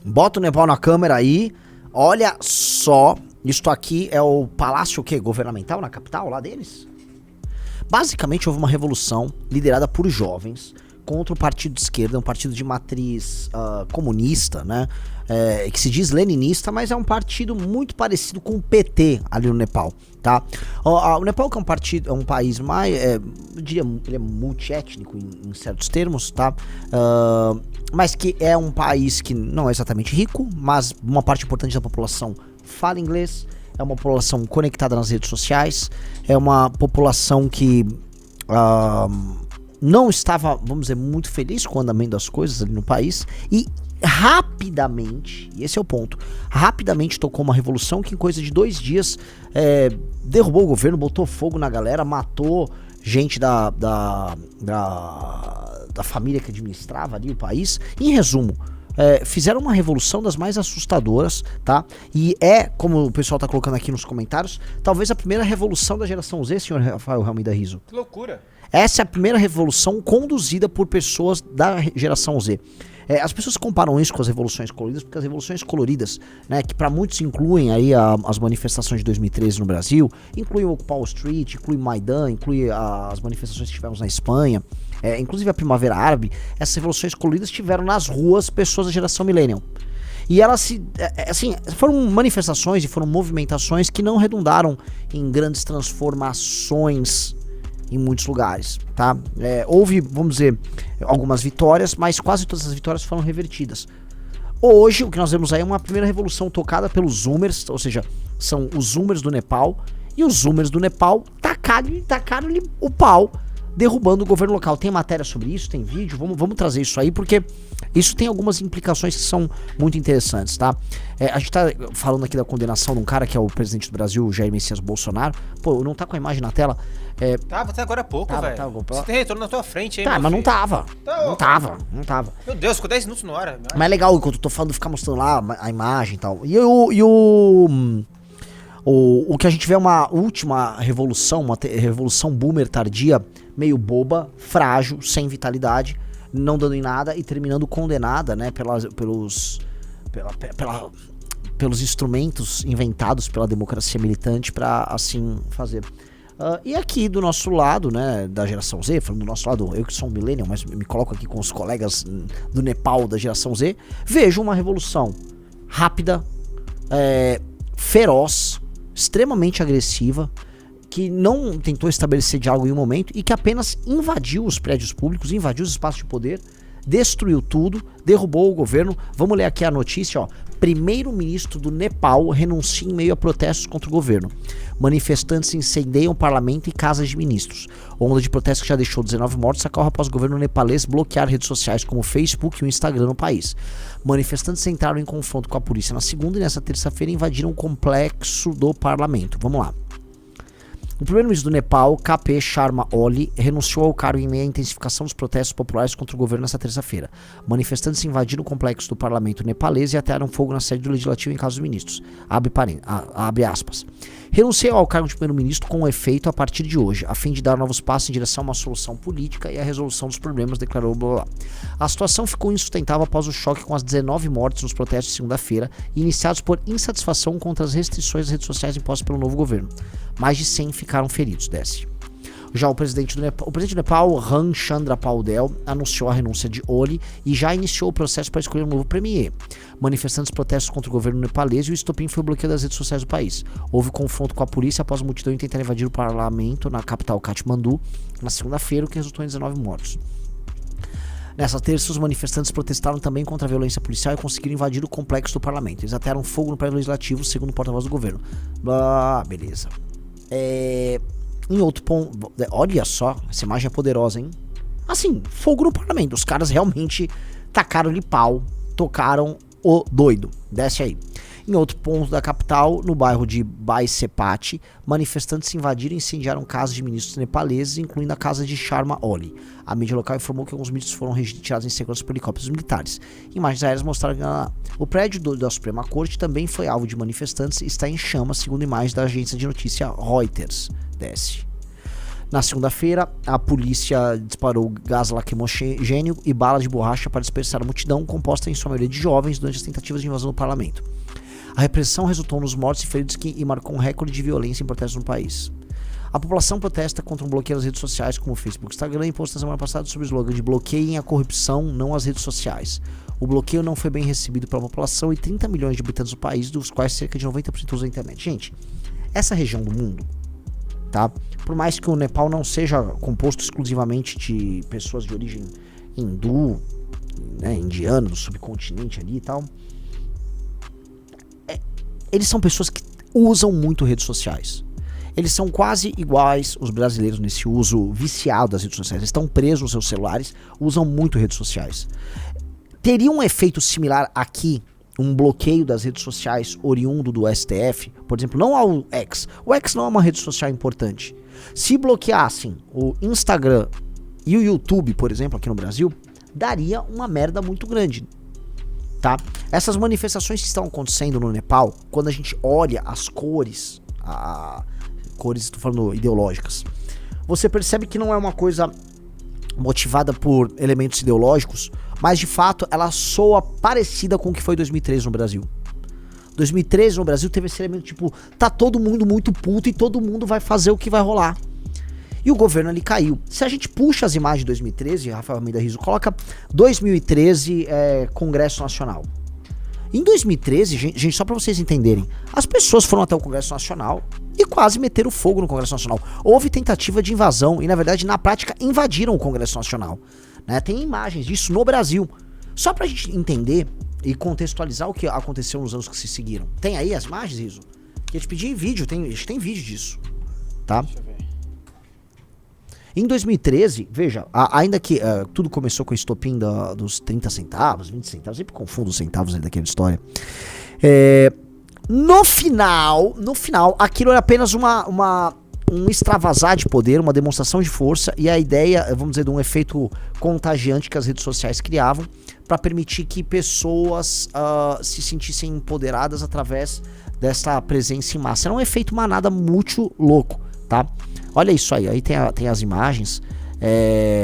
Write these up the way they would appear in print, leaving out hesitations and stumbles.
Bota o Nepal na câmera aí. Olha só. Isto aqui é o palácio governamental na capital lá deles? Basicamente houve uma revolução liderada por jovens contra o partido de esquerda, um partido de matriz comunista, né? Que se diz leninista, mas é um partido muito parecido com o PT ali no Nepal, tá? O Nepal, que é um partido, é um país mais, eu diria, ele é multiétnico em certos termos, tá? Mas que é um país que não é exatamente rico, mas uma parte importante da população fala inglês, é uma população conectada nas redes sociais, é uma população que não estava, vamos dizer, muito feliz com o andamento das coisas ali no país e rapidamente, e esse é o ponto, rapidamente tocou uma revolução que em coisa de 2 dias derrubou o governo, botou fogo na galera, matou gente da família que administrava ali o país. Em resumo, fizeram uma revolução das mais assustadoras, tá? E como o pessoal tá colocando aqui nos comentários, talvez a primeira revolução da geração Z, senhor Rafael Almeida Rizzo. Que loucura! Essa é a primeira revolução conduzida por pessoas da geração Z. As pessoas comparam isso com as revoluções coloridas, porque as revoluções coloridas, né, que para muitos incluem aí as manifestações de 2013 no Brasil, incluem o Occupy Wall Street, incluem Maidan, incluem as manifestações que tivemos na Espanha, inclusive a Primavera Árabe. Essas revoluções coloridas tiveram nas ruas pessoas da geração millennial. E elas foram manifestações e foram movimentações que não redundaram em grandes transformações em muitos lugares, tá? Houve, vamos dizer, algumas vitórias, mas quase todas as vitórias foram revertidas. Hoje, o que nós vemos aí é uma primeira revolução tocada pelos Zoomers, ou seja, são os Zoomers do Nepal, e os Zoomers do Nepal tacaram-lhe o pau, derrubando o governo local. Tem matéria sobre isso, tem vídeo, vamos trazer isso aí, porque isso tem algumas implicações que são muito interessantes, tá? A gente tá falando aqui da condenação de um cara que é o presidente do Brasil, Jair Messias Bolsonaro. Pô, não tá com a imagem na tela. Tava até agora há pouco, velho. Você tem retorno na tua frente aí, tá, mas não tava. Não tava. Meu Deus, ficou 10 minutos no hora. Mas é legal que eu tô falando, ficar mostrando lá a imagem e tal. E o que a gente vê é uma última revolução, uma revolução boomer tardia, meio boba, frágil, sem vitalidade, não dando em nada e terminando condenada, né, pelos instrumentos inventados pela democracia militante para assim fazer. E aqui do nosso lado, né, da geração Z, falando do nosso lado, eu que sou um millennial, mas me coloco aqui com os colegas do Nepal da geração Z, vejo uma revolução rápida, feroz, extremamente agressiva, que não tentou estabelecer diálogo em um momento e que apenas invadiu os prédios públicos, invadiu os espaços de poder, destruiu tudo, derrubou o governo. Vamos ler aqui a notícia, ó. Primeiro-ministro do Nepal renuncia em meio a protestos contra o governo. Manifestantes incendeiam o parlamento e casas de ministros. Onda de protestos que já deixou 19 mortos ocorre após o governo nepalês bloquear redes sociais como o Facebook e o Instagram no país. Manifestantes entraram em confronto com a polícia na segunda e nessa terça-feira invadiram o complexo do parlamento. Vamos lá. O primeiro-ministro do Nepal, KP Sharma Oli, renunciou ao cargo em meio à intensificação dos protestos populares contra o governo nesta terça-feira. Manifestantes invadiram o complexo do parlamento nepalês e atearam fogo na sede do legislativo em casa dos ministros. Abre aspas. Renunciou ao cargo de primeiro-ministro com efeito a partir de hoje, a fim de dar novos passos em direção a uma solução política e a resolução dos problemas, declarou blá blá. A situação ficou insustentável após o choque com as 19 mortes nos protestos de segunda-feira, iniciados por insatisfação contra as restrições das redes sociais impostas pelo novo governo. Mais de 100 ficaram feridos, Já o presidente do Nepal, Ram Chandra Paudel, anunciou a renúncia de Oli e já iniciou o processo para escolher um novo premier. Manifestantes protestos contra o governo nepalês e o estopim foi o bloqueio das redes sociais do país. Houve confronto com a polícia após a multidão tentar invadir o parlamento na capital Katmandu na segunda-feira, o que resultou em 19 mortos. Nessa terça, os manifestantes protestaram também contra a violência policial e conseguiram invadir o complexo do parlamento. Eles atearam fogo no prédio legislativo, segundo o porta-voz do governo. Beleza. Em outro ponto, olha só, essa imagem é poderosa, hein? Assim, fogo no parlamento. Os caras realmente tacaram-lhe pau, tocaram o doido. Desce aí. Em outro ponto da capital, no bairro de Baisepati, manifestantes invadiram e incendiaram casas de ministros nepaleses, incluindo a casa de Sharma Oli. A mídia local informou que alguns ministros foram retirados em segurança por helicópteros militares. Imagens aéreas mostraram que o prédio da Suprema Corte também foi alvo de manifestantes e está em chamas, segundo imagens da agência de notícia Reuters. Desce. Na segunda-feira, a polícia disparou gás lacrimogêneo e bala de borracha para dispersar a multidão, composta em sua maioria de jovens, durante as tentativas de invasão do parlamento. A repressão resultou nos mortos e feridos e marcou um recorde de violência em protestos no país. A população protesta contra um bloqueio nas redes sociais como o Facebook e Instagram, imposto na semana passada sob o slogan de bloqueiem a corrupção, não as redes sociais. O bloqueio não foi bem recebido pela população e 30 milhões de habitantes do país, dos quais cerca de 90% usam a internet. Gente, essa região do mundo, tá? Por mais que o Nepal não seja composto exclusivamente de pessoas de origem hindu, né, indiana, do subcontinente ali e tal, eles são pessoas que usam muito redes sociais. Eles são quase iguais os brasileiros nesse uso viciado das redes sociais. Eles estão presos nos seus celulares, usam muito redes sociais. Teria um efeito similar aqui, um bloqueio das redes sociais oriundo do STF, por exemplo, não ao X. O X não é uma rede social importante. Se bloqueassem o Instagram e o YouTube, por exemplo, aqui no Brasil, daria uma merda muito grande. Tá? Essas manifestações que estão acontecendo no Nepal, quando a gente olha as cores, cores, estou falando ideológicas, você percebe que não é uma coisa motivada por elementos ideológicos, mas de fato ela soa parecida com o que foi 2013 no Brasil. 2013 no Brasil teve esse elemento tipo, tá todo mundo muito puto e todo mundo vai fazer o que vai rolar. E o governo ali caiu. Se a gente puxa as imagens de 2013, Rafael Almeida Rizzo coloca 2013 Congresso Nacional. Em 2013, gente, só pra vocês entenderem, as pessoas foram até o Congresso Nacional e quase meteram fogo no Congresso Nacional. Houve tentativa de invasão e, na verdade, na prática, invadiram o Congresso Nacional. Né? Tem imagens disso no Brasil. Só pra gente entender e contextualizar o que aconteceu nos anos que se seguiram. Tem aí as imagens, Rizzo? Que eu te pedi em vídeo, a gente tem vídeo disso. Tá? Deixa eu ver. Em 2013, veja, ainda que tudo começou com o estopim dos 30 centavos, 20 centavos, sempre confundo os centavos aí daquela história. No final, aquilo era apenas um extravasar de poder, uma demonstração de força e a ideia, vamos dizer, de um efeito contagiante que as redes sociais criavam para permitir que pessoas se sentissem empoderadas através dessa presença em massa. Era um efeito manada muito louco, tá? Olha isso aí tem as imagens,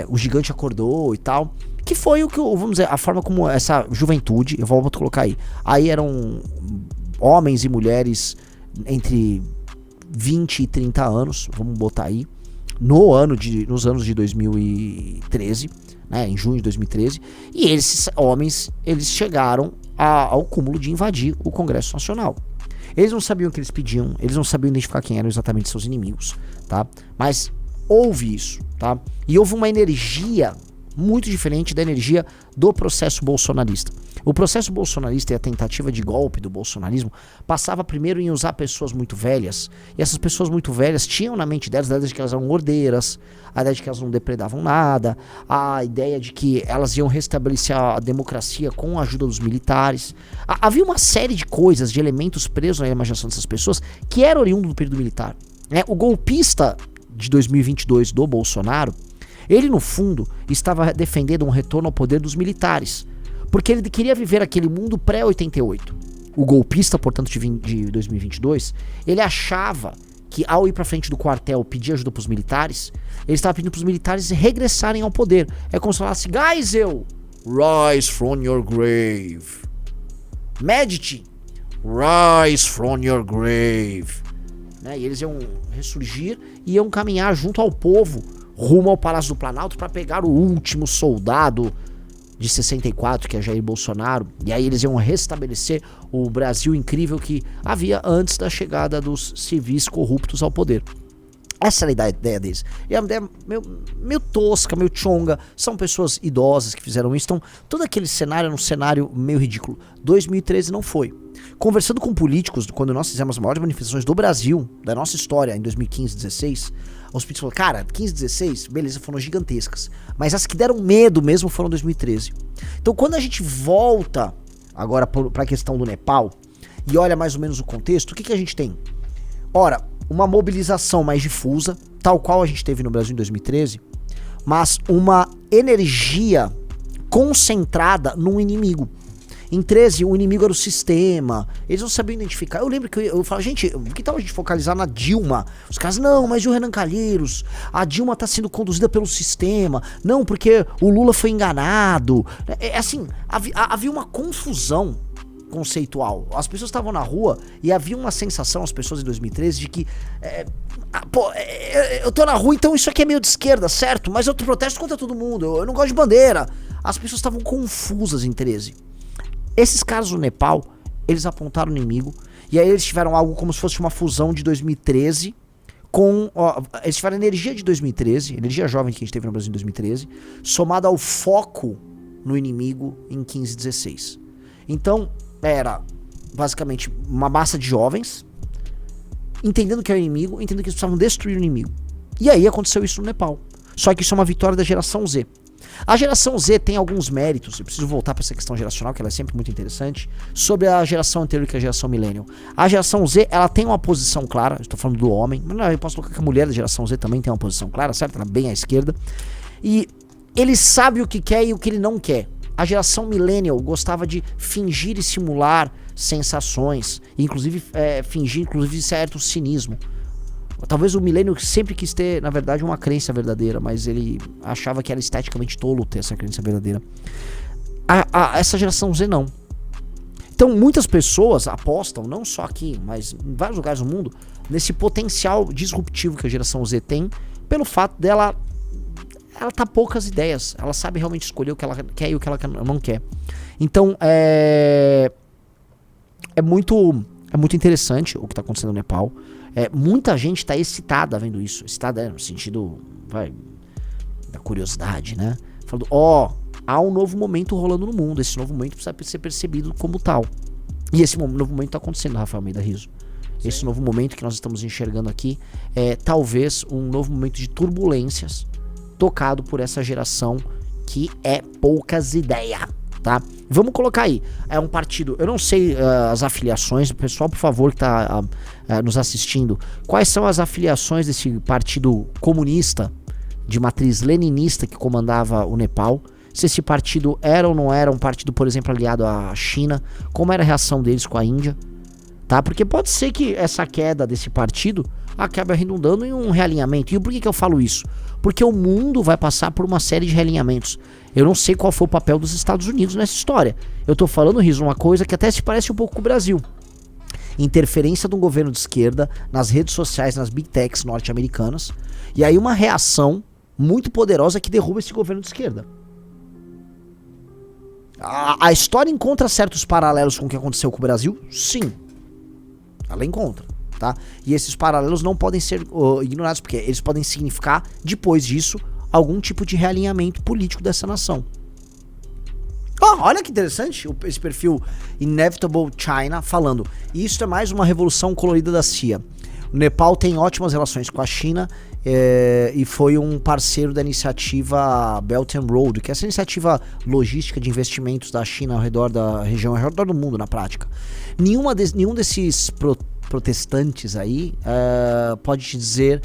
o gigante acordou e tal, que foi o que, vamos dizer, a forma como essa juventude, eu vou colocar aí eram homens e mulheres entre 20 e 30 anos, vamos botar aí, nos anos de 2013, né, em junho de 2013, e esses homens, eles chegaram ao cúmulo de invadir o Congresso Nacional. Eles não sabiam o que eles pediam, eles não sabiam identificar quem eram exatamente seus inimigos, tá? Mas houve isso, tá? E houve uma energia muito diferente da energia do processo bolsonarista. O processo bolsonarista e a tentativa de golpe do bolsonarismo passava primeiro em usar pessoas muito velhas, e essas pessoas muito velhas tinham na mente delas a ideia de que elas eram ordeiras, a ideia de que elas não depredavam nada, a ideia de que elas iam restabelecer a democracia com a ajuda dos militares. Havia uma série de coisas, de elementos presos na imaginação dessas pessoas que era oriundo do período militar. O golpista de 2022 do Bolsonaro, ele no fundo estava defendendo um retorno ao poder dos militares, porque ele queria viver aquele mundo pré-88. O golpista, portanto, de 2022, ele achava que ao ir pra frente do quartel pedir ajuda pros militares, ele estava pedindo pros militares regressarem ao poder. É como se falasse, Geisel, rise from your grave. Medici, rise from your grave. Né? E eles iam ressurgir e iam caminhar junto ao povo, rumo ao Palácio do Planalto para pegar o último soldado de 64, que é Jair Bolsonaro, e aí eles iam restabelecer o Brasil incrível que havia antes da chegada dos civis corruptos ao poder. Essa era a ideia deles. E a ideia meio tosca, meio chonga, são pessoas idosas que fizeram isso, então todo aquele cenário era um cenário meio ridículo. 2013 não foi. Conversando com políticos, quando nós fizemos as maiores manifestações do Brasil, da nossa história, em 2015, 16, os políticos falaram, cara, 15, 16, beleza, foram gigantescas. Mas as que deram medo mesmo foram 2013. Então quando a gente volta agora para a questão do Nepal e olha mais ou menos o contexto, o que a gente tem? Ora, uma mobilização mais difusa, tal qual a gente teve no Brasil em 2013, mas uma energia concentrada num inimigo. Em 13, o inimigo era o sistema. Eles não sabiam identificar. Eu lembro que eu falava, gente, que tal a gente focalizar na Dilma? Os caras, não, mas e o Renan Calheiros? A Dilma tá sendo conduzida pelo sistema. Não, porque o Lula foi enganado. Assim, havia uma confusão conceitual. As pessoas estavam na rua e havia uma sensação, as pessoas em 2013, de que eu tô na rua, então isso aqui é meio de esquerda, certo? Mas eu protesto contra todo mundo, eu não gosto de bandeira. As pessoas estavam confusas em 13. Esses caras do Nepal, eles apontaram o inimigo, e aí eles tiveram algo como se fosse uma fusão de 2013 com... eles tiveram a energia de 2013, energia jovem que a gente teve no Brasil em 2013, somada ao foco no inimigo em 15 e 16. Então, era basicamente uma massa de jovens entendendo que é o inimigo, entendendo que eles precisavam destruir o inimigo. E aí aconteceu isso no Nepal. Só que isso é uma vitória da geração Z. A geração Z tem alguns méritos, eu preciso voltar para essa questão geracional, que ela é sempre muito interessante, sobre a geração anterior, que é a geração millennial. A geração Z, ela tem uma posição clara, estou falando do homem, mas não, eu posso colocar que a mulher da geração Z também tem uma posição clara, certo? Ela é bem à esquerda. E ele sabe o que quer e o que ele não quer. A geração millennial gostava de fingir e simular sensações, inclusive fingir inclusive certo cinismo. Talvez o millennial sempre quis ter, na verdade, uma crença verdadeira, mas ele achava que era esteticamente tolo ter essa crença verdadeira. Essa geração Z não. Então muitas pessoas apostam, não só aqui, mas em vários lugares do mundo, nesse potencial disruptivo que a geração Z tem, pelo fato dela... ela tá poucas ideias, ela sabe realmente escolher o que ela quer e o que ela não quer. Então é muito interessante o que tá acontecendo no Nepal. Muita gente tá excitada vendo isso, excitada no sentido da curiosidade, né? Falando, há um novo momento rolando no mundo, esse novo momento precisa ser percebido como tal. E esse novo momento tá acontecendo, Rafael Almeida Rizzo. Sim. Esse novo momento que nós estamos enxergando aqui é talvez um novo momento de turbulências tocado por essa geração que é poucas ideias, tá? Vamos colocar aí, é um partido, eu não sei as afiliações, pessoal, por favor, que tá nos assistindo, quais são as afiliações desse partido comunista, de matriz leninista que comandava o Nepal, se esse partido era ou não era um partido, por exemplo, aliado à China, como era a reação deles com a Índia, tá? Porque pode ser que essa queda desse partido acabe redundando em um realinhamento. E por que eu falo isso? Porque o mundo vai passar por uma série de realinhamentos. Eu não sei qual foi o papel dos Estados Unidos nessa história. Eu tô falando, Rizzo, uma coisa que até se parece um pouco com o Brasil. Interferência de um governo de esquerda nas redes sociais, nas big techs norte-americanas. E aí uma reação muito poderosa que derruba esse governo de esquerda. A história encontra certos paralelos com o que aconteceu com o Brasil? Sim. Ela encontra. Tá? E esses paralelos não podem ser ignorados, porque eles podem significar, depois disso, algum tipo de realinhamento político dessa nação. Olha que interessante esse perfil Inevitable China falando, isso é mais uma revolução colorida da CIA. O Nepal tem ótimas relações com a China e foi um parceiro da iniciativa Belt and Road, que é essa iniciativa logística de investimentos da China ao redor da região, ao redor do mundo na prática. Nenhum desses protestantes aí pode te dizer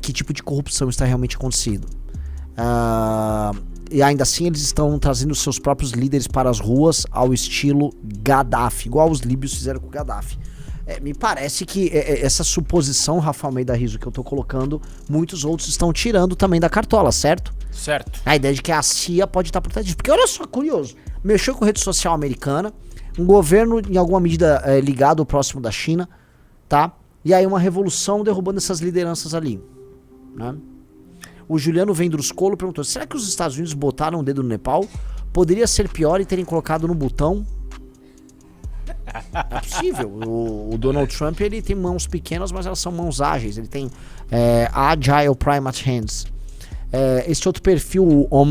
que tipo de corrupção está realmente acontecendo. E ainda assim eles estão trazendo seus próprios líderes para as ruas ao estilo Gaddafi, igual os líbios fizeram com o Gaddafi. Me parece que essa suposição, Rafael Almeida Rizzo, que eu tô colocando, muitos outros estão tirando também da cartola, certo? Certo. A ideia de que a CIA pode estar por trás disso. Porque olha só, curioso, mexeu com rede social americana, um governo em alguma medida ligado ou próximo da China, tá? E aí uma revolução derrubando essas lideranças ali, né? O Juliano Vendruscolo perguntou, será que os Estados Unidos botaram o dedo no Nepal? Poderia ser pior e terem colocado no botão? É possível. O Donald Trump, ele tem mãos pequenas, mas elas são mãos ágeis. Ele tem Agile Primate Hands. Esse outro perfil, o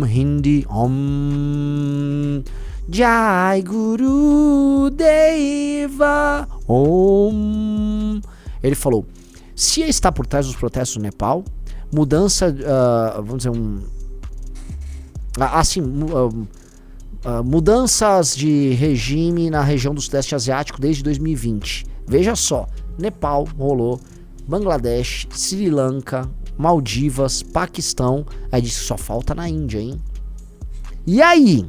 Hindi, Jai Guru Deva Om. Ele falou, CIA está por trás dos protestos no Nepal, mudança, vamos dizer, mudanças de regime na região do Sudeste Asiático desde 2020. Veja só, Nepal rolou, Bangladesh, Sri Lanka, Maldivas, Paquistão, aí diz que só falta na Índia, hein? E aí?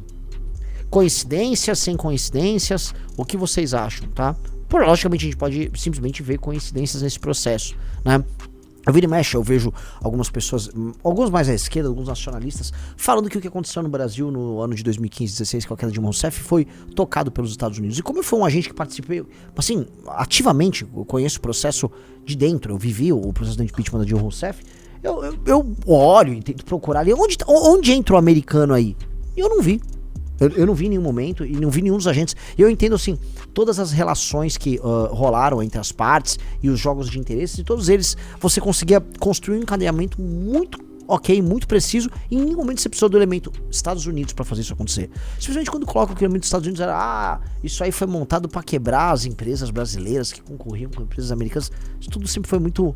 Coincidências, sem coincidências, o que vocês acham, tá? Logicamente a gente pode simplesmente ver coincidências nesse processo, né? Eu viro e mexe, eu vejo algumas pessoas, alguns mais à esquerda, alguns nacionalistas, falando que o que aconteceu no Brasil no ano de 2015-16, com a queda de Dilma Rousseff, foi tocado pelos Estados Unidos. E como eu fui um agente que participei, assim, ativamente, eu conheço o processo de dentro, eu vivi o processo do impeachment da Dilma Rousseff, eu olho e tento procurar ali, onde entra o americano aí? E eu não vi. Eu não vi em nenhum momento e não vi nenhum dos agentes. Eu entendo, assim, todas as relações que rolaram entre as partes e os jogos de interesses, e todos eles você conseguia construir um encadeamento muito ok, muito preciso, e em nenhum momento você precisou do elemento Estados Unidos pra fazer isso acontecer. Simplesmente quando coloca o elemento Estados Unidos, era, isso aí foi montado pra quebrar as empresas brasileiras que concorriam com empresas americanas. Isso tudo sempre foi muito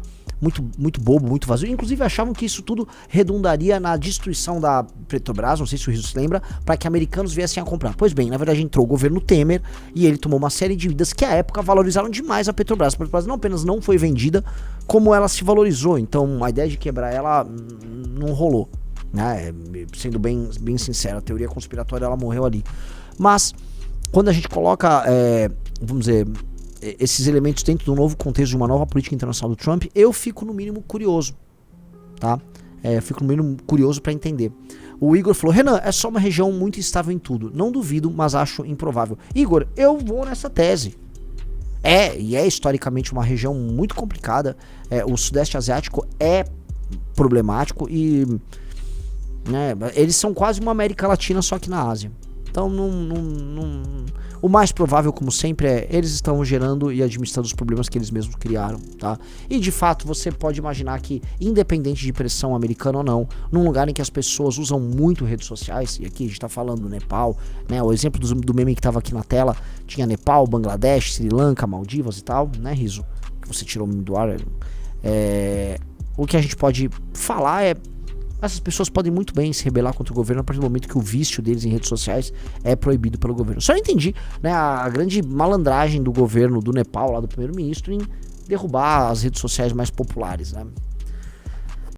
bobo, muito vazio. Inclusive achavam que isso tudo redundaria na destruição da Petrobras, não sei se o Rizzo se lembra, para que americanos viessem a comprar. Pois bem, na verdade entrou o governo Temer e ele tomou uma série de medidas que à época valorizaram demais a Petrobras. A Petrobras não apenas não foi vendida, como ela se valorizou. Então a ideia de quebrar ela não rolou, né? Sendo bem sincero, a teoria conspiratória ela morreu ali. Mas quando a gente coloca, vamos dizer, esses elementos dentro do novo contexto de uma nova política internacional do Trump, eu fico no mínimo curioso, tá? Fico no mínimo curioso para entender. O Igor falou, Renan, é só uma região muito instável em tudo. Não duvido, mas acho improvável. Igor, eu vou nessa tese. E é historicamente uma região muito complicada. O Sudeste Asiático é problemático e, né, eles são quase uma América Latina, só que na Ásia. Então, o mais provável, como sempre, eles estão gerando e administrando os problemas que eles mesmos criaram, tá? E, de fato, você pode imaginar que, independente de pressão americana ou não, num lugar em que as pessoas usam muito redes sociais, e aqui a gente tá falando do Nepal, né? O exemplo do meme que tava aqui na tela, tinha Nepal, Bangladesh, Sri Lanka, Maldivas e tal, né, Rizzo? Que você tirou o meme do ar. O que a gente pode falar essas pessoas podem muito bem se rebelar contra o governo a partir do momento que o vício deles em redes sociais é proibido pelo governo. Só não entendi, né, a grande malandragem do governo do Nepal, lá do primeiro-ministro, em derrubar as redes sociais mais populares, né?